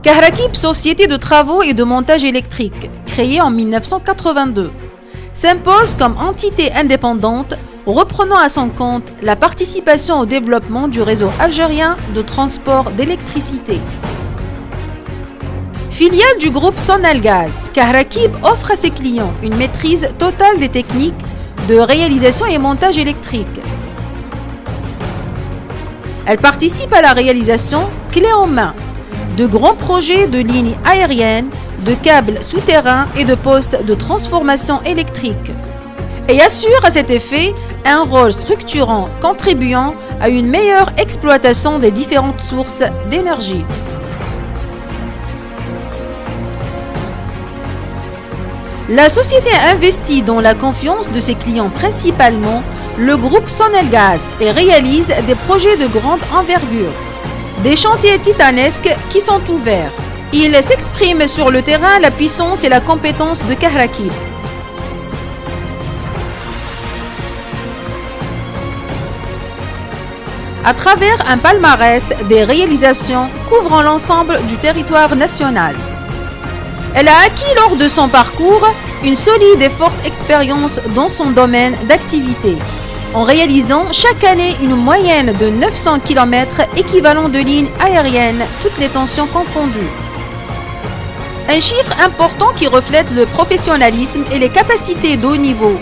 Kahrakib, société de travaux et de montage électrique, créée en 1982, s'impose comme entité indépendante, reprenant à son compte la participation au développement du réseau algérien de transport d'électricité. Filiale du groupe Sonalgaz, Kahrakib offre à ses clients une maîtrise totale des techniques de réalisation et montage électrique. Elle participe à la réalisation clé en main de grands projets de lignes aériennes, de câbles souterrains et de postes de transformation électrique, et assure à cet effet un rôle structurant contribuant à une meilleure exploitation des différentes sources d'énergie. La société investit dans la confiance de ses clients, principalement le groupe Sonalgaz, et réalise des projets de grande envergure. Des chantiers titanesques qui sont ouverts. Il s'exprime sur le terrain la puissance et la compétence de Kahrakib. À travers un palmarès des réalisations couvrant l'ensemble du territoire national. Elle a acquis lors de son parcours une solide et forte expérience dans son domaine d'activité, en réalisant chaque année une moyenne de 900 km équivalent de lignes aériennes, toutes les tensions confondues. Un chiffre important qui reflète le professionnalisme et les capacités de haut niveau.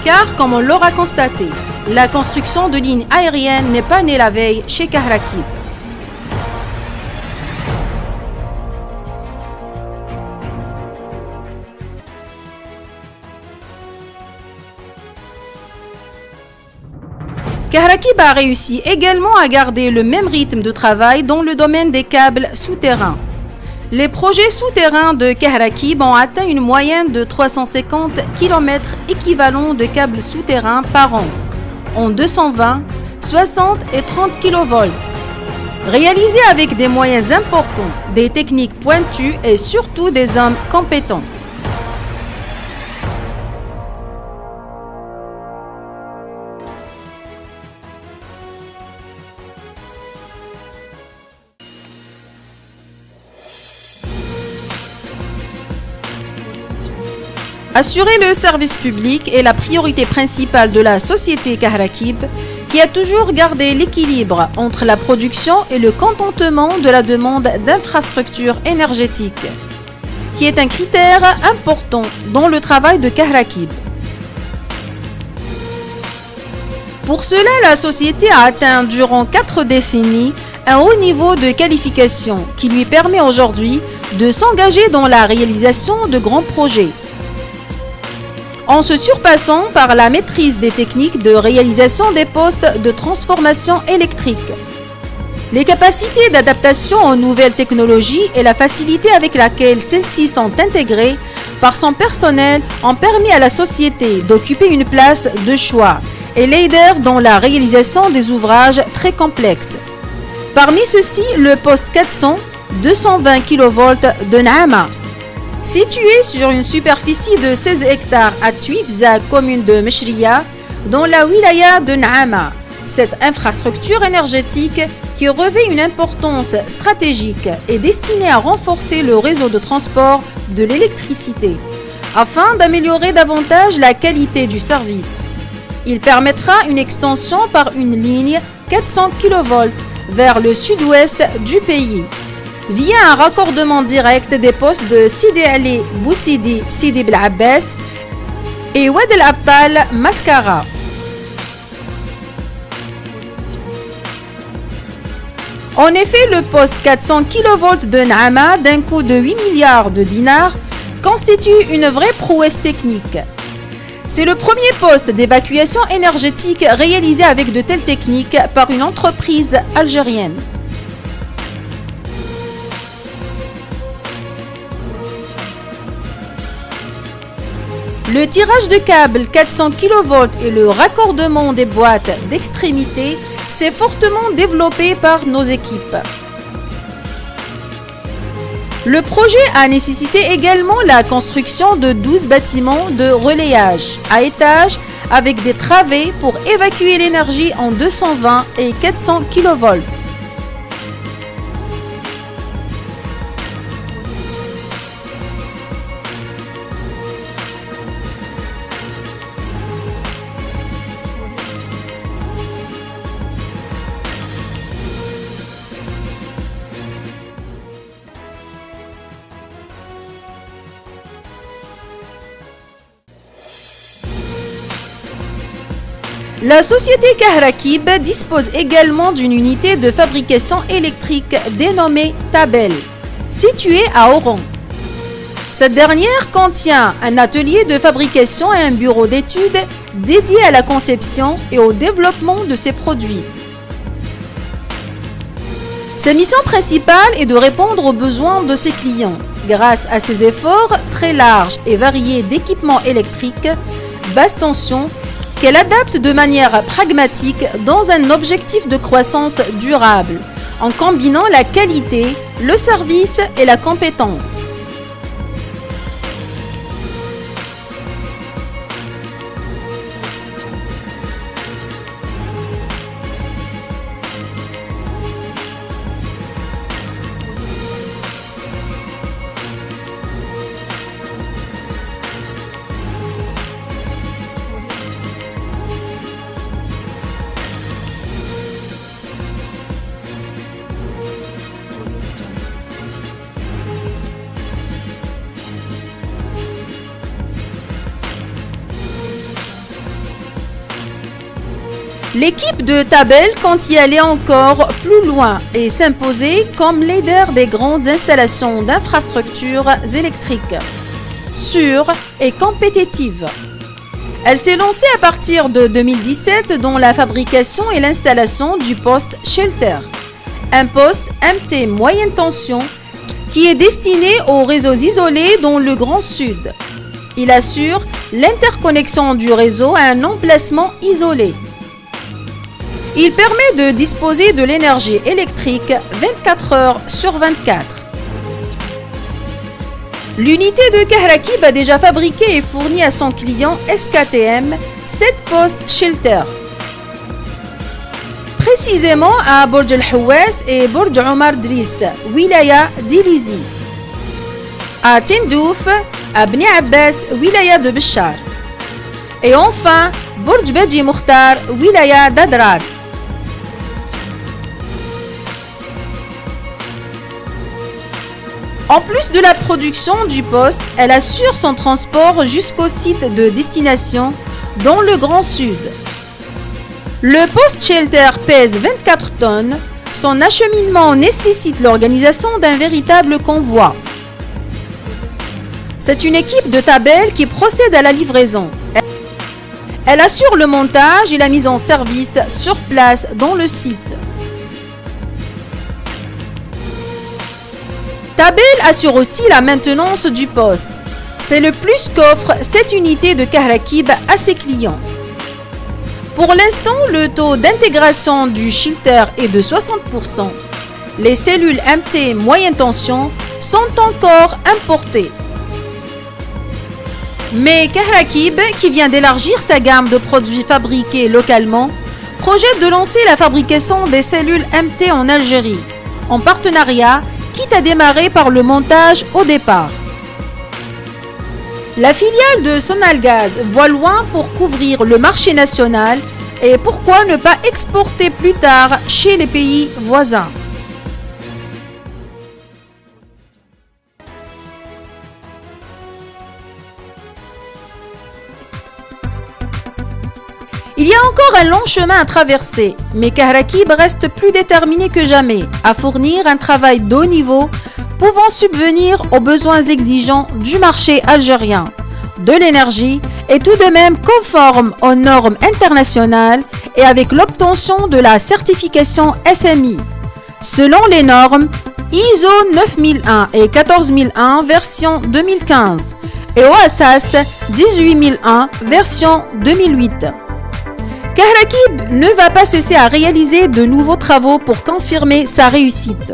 Car, comme on l'aura constaté, la construction de lignes aériennes n'est pas née la veille chez Kahrakib. Kahrakib a réussi également à garder le même rythme de travail dans le domaine des câbles souterrains. Les projets souterrains de Kahrakib ont atteint une moyenne de 350 km équivalent de câbles souterrains par an, en 220, 60 et 30 kV, réalisés avec des moyens importants, des techniques pointues et surtout des hommes compétents. Assurer le service public est la priorité principale de la société Kahrakib, qui a toujours gardé l'équilibre entre la production et le contentement de la demande d'infrastructures énergétiques, qui est un critère important dans le travail de Kahrakib. Pour cela, la société a atteint durant 4 décennies un haut niveau de qualification qui lui permet aujourd'hui de s'engager dans la réalisation de grands projets, en se surpassant par la maîtrise des techniques de réalisation des postes de transformation électrique. Les capacités d'adaptation aux nouvelles technologies et la facilité avec laquelle celles-ci sont intégrées par son personnel ont permis à la société d'occuper une place de choix et leader dans la réalisation des ouvrages très complexes. Parmi ceux-ci, le poste 400, 220 kV de Naama. Situé sur une superficie de 16 hectares à Tuifza, commune de Mechria, dans la wilaya de Naama. Cette infrastructure énergétique, qui revêt une importance stratégique, est destinée à renforcer le réseau de transport de l'électricité, afin d'améliorer davantage la qualité du service. Il permettra une extension par une ligne 400 kV vers le sud-ouest du pays, via un raccordement direct des postes de Sidi Ali Boussidi Sidi Bel Abbas et Oued El Abtal Mascara. En effet, le poste 400 kV de Naama, d'un coût de 8 milliards de dinars, constitue une vraie prouesse technique. C'est le premier poste d'évacuation énergétique réalisé avec de telles techniques par une entreprise algérienne. Le tirage de câbles 400 kV et le raccordement des boîtes d'extrémité s'est fortement développé par nos équipes. Le projet a nécessité également la construction de 12 bâtiments de relayage à étages avec des travées pour évacuer l'énergie en 220 et 400 kV. La société Kahrakib dispose également d'une unité de fabrication électrique dénommée Tabel, située à Oran. Cette dernière contient un atelier de fabrication et un bureau d'études dédié à la conception et au développement de ces produits. Sa mission principale est de répondre aux besoins de ses clients grâce à ses efforts très larges et variés d'équipements électriques basse tension qu'elle adapte de manière pragmatique dans un objectif de croissance durable en combinant la qualité, le service et la compétence. L'équipe de Tabel compte y aller encore plus loin et s'imposer comme leader des grandes installations d'infrastructures électriques, sûres et compétitives. Elle s'est lancée à partir de 2017 dans la fabrication et l'installation du poste Shelter, un poste MT moyenne tension qui est destiné aux réseaux isolés dans le Grand Sud. Il assure l'interconnexion du réseau à un emplacement isolé. Il permet de disposer de l'énergie électrique 24 heures sur 24. L'unité de Kahrakib a déjà fabriqué et fourni à son client SKTM 7 postes Shelter. Précisément à Borj el-Houess et Borj Omar Driss, wilaya d'Ilizi. À Tindouf, à Bni Abbas, wilaya de Béchar. Et enfin, Borj Bedi Mukhtar, wilaya d'Adrar. En plus de la production du poste, elle assure son transport jusqu'au site de destination dans le Grand Sud. Le poste Shelter pèse 24 tonnes. Son acheminement nécessite l'organisation d'un véritable convoi. C'est une équipe de Tabel qui procède à la livraison. Elle assure le montage et la mise en service sur place dans le site. Tabel assure aussi la maintenance du poste. C'est le plus qu'offre cette unité de Kahrakib à ses clients. Pour l'instant, le taux d'intégration du Shelter est de 60%. Les cellules MT moyenne tension sont encore importées. Mais Kahrakib, qui vient d'élargir sa gamme de produits fabriqués localement, projette de lancer la fabrication des cellules MT en Algérie, en partenariat, quitte à démarrer par le montage au départ. La filiale de Sonalgaz voit loin pour couvrir le marché national et pourquoi ne pas exporter plus tard chez les pays voisins. Il y a encore un long chemin à traverser, mais Kahrakib reste plus déterminé que jamais à fournir un travail de haut niveau pouvant subvenir aux besoins exigeants du marché algérien, de l'énergie et tout de même conforme aux normes internationales et avec l'obtention de la certification SMI, selon les normes ISO 9001 et 14001 version 2015 et OASAS 18001 version 2008. Kahrakib ne va pas cesser à réaliser de nouveaux travaux pour confirmer sa réussite.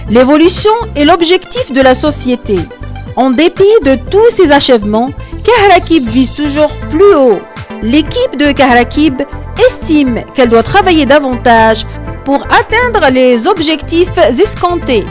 L'évolution est l'objectif de la société. En dépit de tous ces achèvements, Kahrakib vise toujours plus haut. L'équipe de Kahrakib estime qu'elle doit travailler davantage pour atteindre les objectifs escomptés.